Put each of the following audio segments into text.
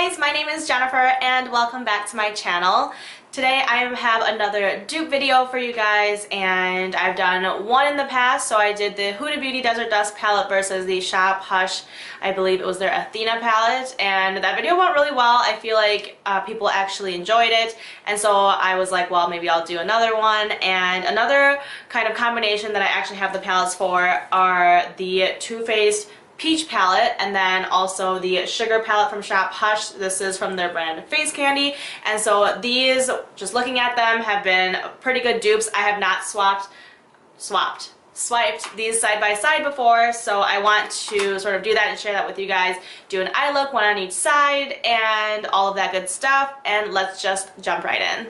guys, my name is Jennifer and welcome back to my channel. Today I have another dupe video for you guys, and I've done one in the past. So I did the Huda Beauty Desert Dust palette versus the Shop Hush, I believe it was their Athena palette, and that video went really well. I feel like people actually enjoyed it, and so I was like, well, maybe I'll do another one. And another kind of combination that I actually have the palettes for are the Too Faced Peach palette, and then also the Sugar palette from Shop Hush. This is from their brand Facecandy, and so these, just looking at them, have been pretty good dupes. I have not swiped these side by side before, so I want to sort of do that and share that with you guys. Do an eye look, one on each side, and all of that good stuff, and let's just jump right in.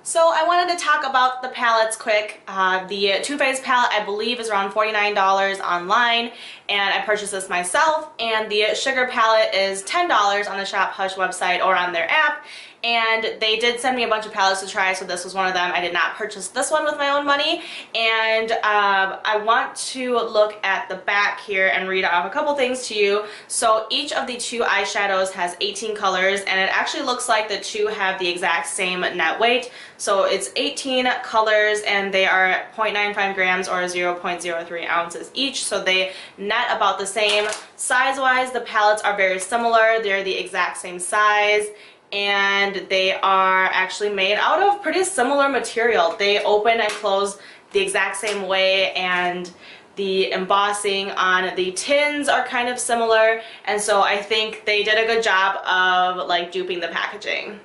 So I wanted to talk about the palettes quick. The Too Faced palette I believe is around $49 online, and I purchased this myself, and the Sugar palette is $10 on the Shop Hush website or on their app. And they did send me a bunch of palettes to try, so this was one of them. I did not purchase this one with my own money, and I want to look at the back here and read off a couple things to you. So each of the two eyeshadows has 18 colors, and it actually looks like the two have the exact same net weight. So it's 18 colors, and they are 0.95 grams or 0.03 ounces each, so they net about the same. Size-wise, the palettes are very similar. They're the exact same size, and they are actually made out of pretty similar material. They open and close the exact same way, and the embossing on the tins are kind of similar, and so I think they did a good job of like duping the packaging.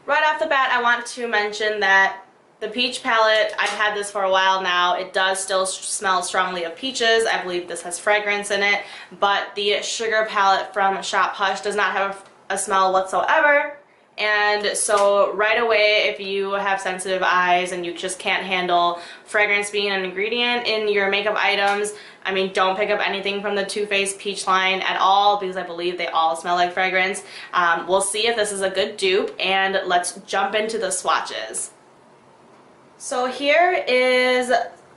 Right off the bat, I want to mention that the peach palette, I've had this for a while now. It does still smell strongly of peaches. I believe this has fragrance in it, but the Sugar palette from Shop Hush does not have a smell whatsoever. And so right away, if you have sensitive eyes and you just can't handle fragrance being an ingredient in your makeup items, I mean, don't pick up anything from the Too Faced Peach line at all, because I believe they all smell like fragrance. We'll see if this is a good dupe, and let's jump into the swatches. So here is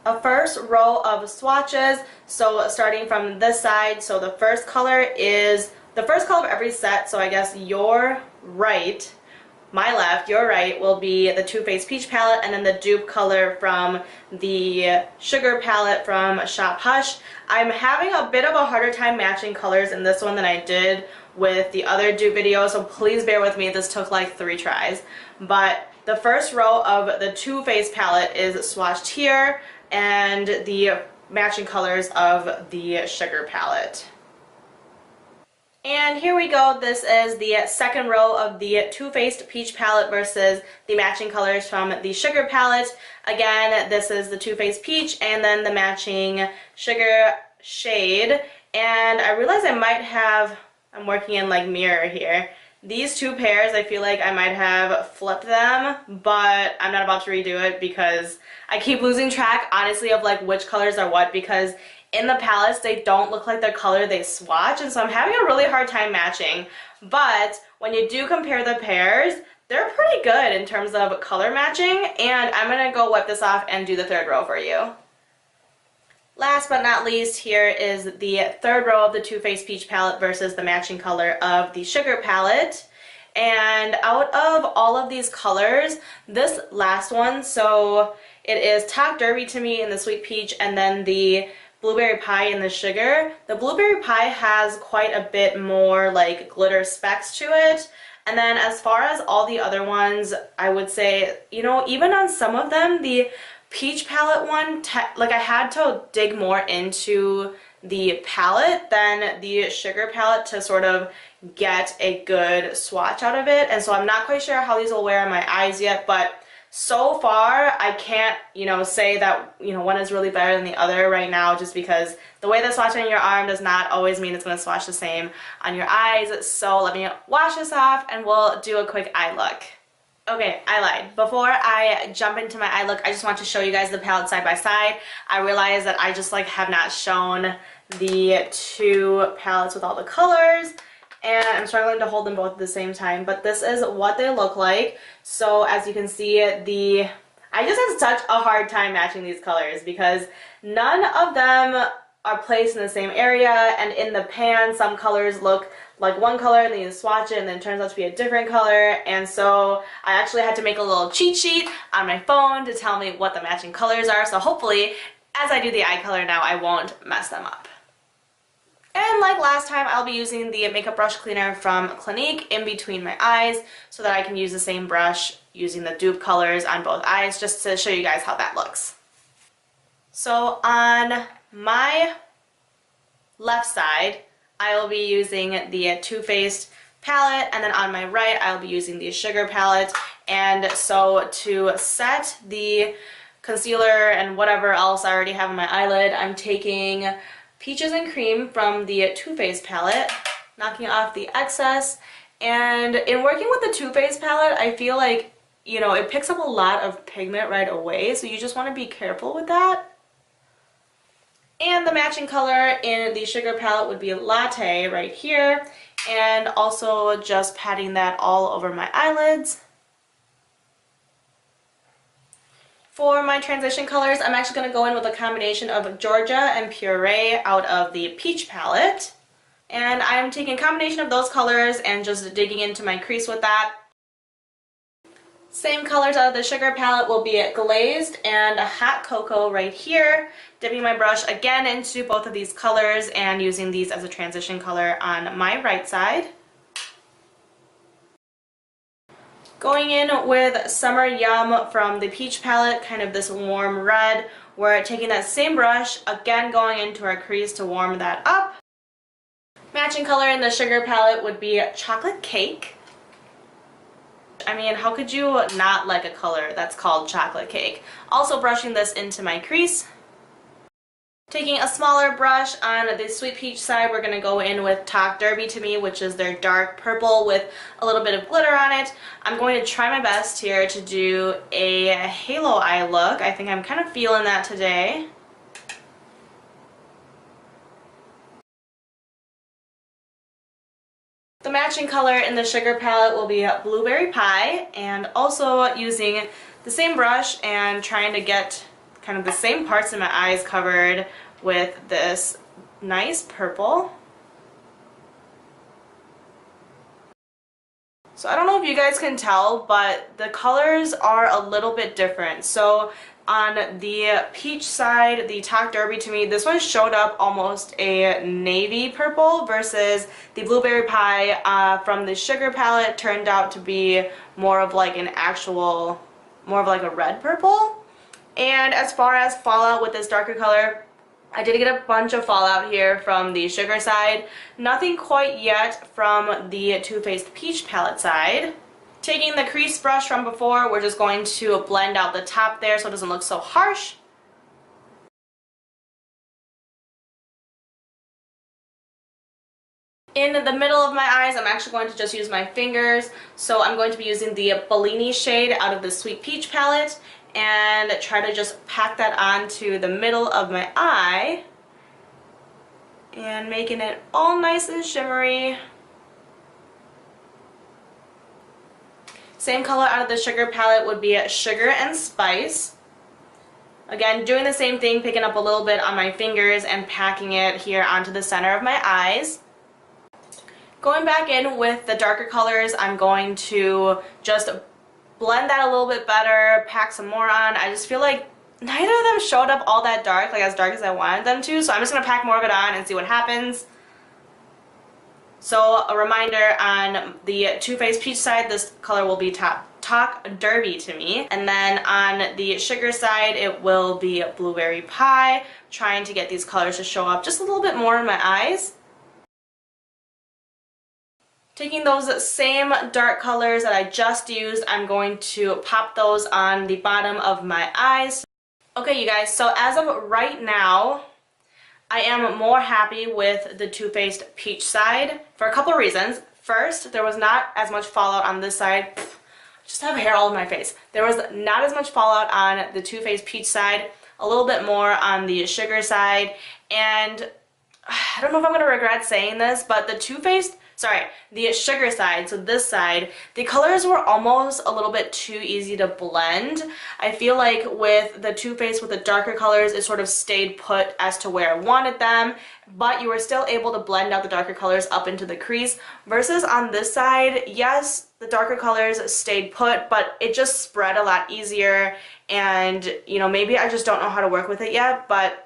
a first row of swatches. So starting from this side, so the first color is the first color of every set, so I guess your right, my left, your right will be the Too Faced Peach palette, and then the dupe color from the Sugar palette from Shop Hush. I'm having a bit of a harder time matching colors in this one than I did with the other dupe video, so please bear with me. This took like 3 tries. But the first row of the Too Faced palette is swatched here, and the matching colors of the Sugar palette. And here we go. This is the second row of the Too Faced Peach palette versus the matching colors from the Sugar palette. Again, this is the Too Faced Peach and then the matching Sugar shade. And I realize I might have, I'm working in like mirror here. These two pairs, I feel like I might have flipped them, but I'm not about to redo it because I keep losing track, honestly, of like which colors are what, because in the palettes, they don't look like the color they swatch, and so I'm having a really hard time matching. But when you do compare the pairs, they're pretty good in terms of color matching, and I'm going to go wipe this off and do the third row for you. Last but not least, here is the third row of the Too Faced Peach palette versus the matching color of the Sugar palette. And out of all of these colors, this last one, so it is Talk Derby to me in the Sweet Peach, and then the Blueberry Pie in the Sugar. The Blueberry Pie has quite a bit more like glitter specks to it. And then as far as all the other ones, I would say, you know, even on some of them, the Peach palette one, like I had to dig more into the palette than the Sugar palette to sort of get a good swatch out of it. And so I'm not quite sure how these will wear on my eyes yet, but so far, I can't, you know, say that, you know, one is really better than the other right now, just because the way they swatch on your arm does not always mean it's going to swatch the same on your eyes. So let me wash this off and we'll do a quick eye look. Okay, I lied. Before I jump into my eye look, I just want to show you guys the palette side by side. I realize that I just like have not shown the two palettes with all the colors, and I'm struggling to hold them both at the same time, but this is what they look like. So as you can see, I just have such a hard time matching these colors because none of them are placed in the same area, and in the pan some colors look like one color and then you swatch it and then it turns out to be a different color. And so I actually had to make a little cheat sheet on my phone to tell me what the matching colors are, so hopefully as I do the eye color now I won't mess them up. And like last time, I'll be using the makeup brush cleaner from Clinique in between my eyes so that I can use the same brush using the dupe colors on both eyes, just to show you guys how that looks. So on my left side, I will be using the Too Faced palette, and then on my right, I'll be using the Sugar palette. And so to set the concealer and whatever else I already have on my eyelid, I'm taking Peaches and Cream from the Too Faced palette, knocking off the excess. And in working with the Too Faced palette, I feel like, you know, it picks up a lot of pigment right away, so you just want to be careful with that. And the matching color in the Sugar palette would be Latte right here, and also just patting that all over my eyelids. For my transition colors, I'm actually going to go in with a combination of Georgia and Puree out of the Peach palette. And I'm taking a combination of those colors and just digging into my crease with that. Same colors out of the Sugar palette will be Glazed and Hot Cocoa right here. Dipping my brush again into both of these colors and using these as a transition color on my right side. Going in with Summer Yum from the Peach palette, kind of this warm red. We're taking that same brush, again going into our crease to warm that up. Matching color in the Sugar palette would be Chocolate Cake. I mean, how could you not like a color that's called Chocolate Cake? Also brushing this into my crease. Taking a smaller brush on the Sweet Peach side, we're going to go in with Talk Derby to Me, which is their dark purple with a little bit of glitter on it. I'm going to try my best here to do a halo eye look. I think I'm kind of feeling that today. The matching color in the Sugar palette will be Blueberry Pie, and also using the same brush and trying to get kind of the same parts in my eyes covered with this nice purple. So I don't know if you guys can tell, but the colors are a little bit different. So on the Peach side, the Talk Derby to Me, this one showed up almost a navy purple versus the Blueberry Pie from the Sugar palette turned out to be more of like an actual, more of like a red purple. And as far as fallout with this darker color, I did get a bunch of fallout here from the Sugar side. Nothing quite yet from the Too Faced Peach palette side. Taking the crease brush from before, we're just going to blend out the top there so it doesn't look so harsh. In the middle of my eyes, I'm actually going to just use my fingers. So I'm going to be using the Bellini shade out of the Sweet Peach palette and try to just pack that onto the middle of my eye and making it all nice and shimmery. Same color out of the Sugar palette would be Sugar and Spice. Again, doing the same thing, picking up a little bit on my fingers and packing it here onto the center of my eyes. Going back in with the darker colors, I'm going to just blend that a little bit better, pack some more on. I just feel like neither of them showed up all that dark, like as dark as I wanted them to, so I'm just going to pack more of it on and see what happens. So a reminder, on the Too Faced Peach side, this color will be Talk Derby to Me. And then on the Sugar side, it will be Blueberry Pie, trying to get these colors to show up just a little bit more in my eyes. Taking those same dark colors that I just used, I'm going to pop those on the bottom of my eyes. Okay, you guys, so as of right now, I am more happy with the Too Faced Peach side for a couple of reasons. First, there was not as much fallout on this side. I just have hair all over my face. There was not as much fallout on the Too Faced Peach side, a little bit more on the Sugar side, and I don't know if I'm going to regret saying this, but the Too Faced the sugar side, so this side, the colors were almost a little bit too easy to blend. I feel like with the Too Faced with the darker colors, it sort of stayed put as to where I wanted them, but you were still able to blend out the darker colors up into the crease, versus on this side, yes, the darker colors stayed put, but it just spread a lot easier, and you know, maybe I just don't know how to work with it yet, but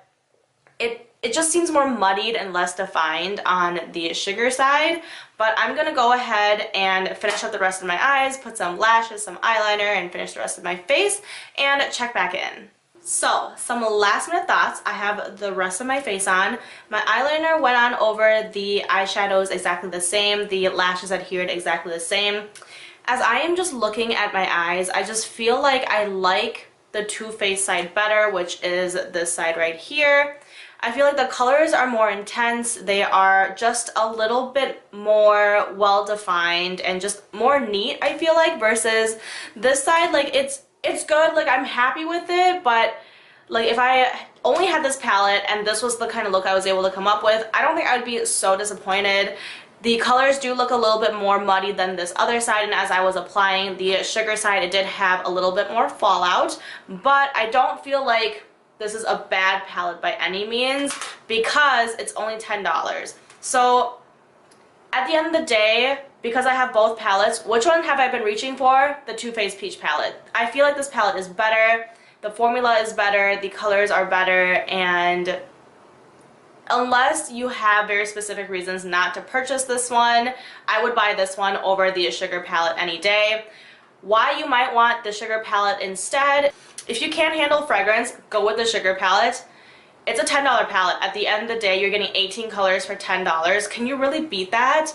it just seems more muddied and less defined on the sugar side. But I'm gonna go ahead and finish up the rest of my eyes, put some lashes, some eyeliner, and finish the rest of my face, and check back in. So, some last minute thoughts. I have the rest of my face on. My eyeliner went on over the eyeshadows exactly the same. The lashes adhered exactly the same. As I am just looking at my eyes, I just feel like I like the Too Faced side better, which is this side right here. I feel like the colors are more intense, they are just a little bit more well-defined and just more neat, I feel like, versus this side. Like, it's good, like, I'm happy with it, but like, if I only had this palette and this was the kind of look I was able to come up with, I don't think I would be so disappointed. The colors do look a little bit more muddy than this other side, and as I was applying the sugar side, it did have a little bit more fallout, but I don't feel like this is a bad palette by any means because it's only $10. So at the end of the day, because I have both palettes, which one have I been reaching for? The Too Faced Peach palette. I feel like this palette is better, the formula is better, the colors are better, and unless you have very specific reasons not to purchase this one, I would buy this one over the sugar palette any day. Why you might want the sugar palette instead: if you can't handle fragrance, go with the sugar palette. It's a $10 palette. At the end of the day, you're getting 18 colors for $10. Can you really beat that?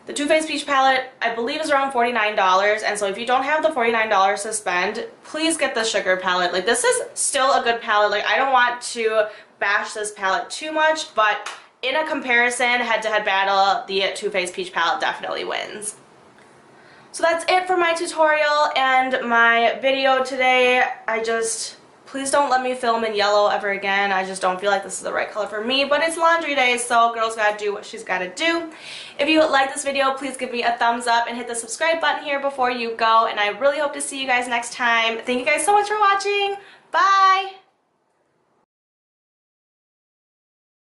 The Too Faced Peach palette, I believe, is around $49, and so if you don't have the $49 to spend, please get the sugar palette. Like, this is still a good palette. Like, I don't want to bash this palette too much, but in a comparison, head-to-head battle, the Too Faced Peach palette definitely wins. So that's it for my tutorial and my video today. Please don't let me film in yellow ever again. I just don't feel like this is the right color for me, but it's laundry day, so girl's gotta do what she's gotta do. If you like this video, please give me a thumbs up and hit the subscribe button here before you go, and I really hope to see you guys next time. Thank you guys so much for watching. Bye!